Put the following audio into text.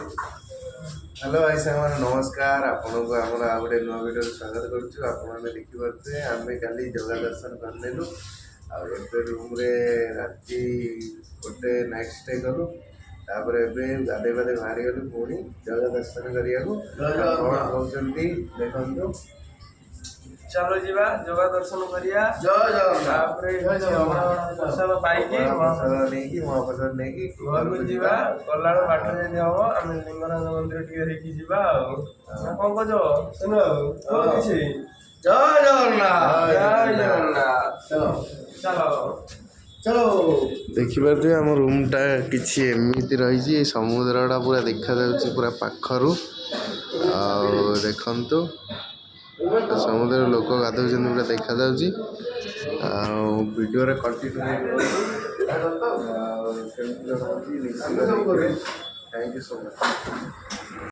Hello भाई साहब नमस्कार आपन को आम आ गए नुआ वीडियो स्वागत करुँ आप देखिपे आम काली जगह दर्शन करनेलु आए रूम राति गोटे नाइट स्टे कलु गाधे पाधे बाहरी गलु पुणी जगह दर्शन करने देखु चलो जीवा जगह दर्शन करिया जय प्रसाद पाइकी महाप्रसाद नहीं घर को जीवा गला बाटर जब हम आम लिंगराज मंदिर टे जीवा कौन कह सुन किसी जय जगन्नाथ जय जगन्नाथ चलो चलो देखिए आम रूमटा किसी एमती रही समुद्रटा पूरा देखा पूरा पाखरु देखु समुद्र लोक गाधुन पूरा देखा video continue thank you so much.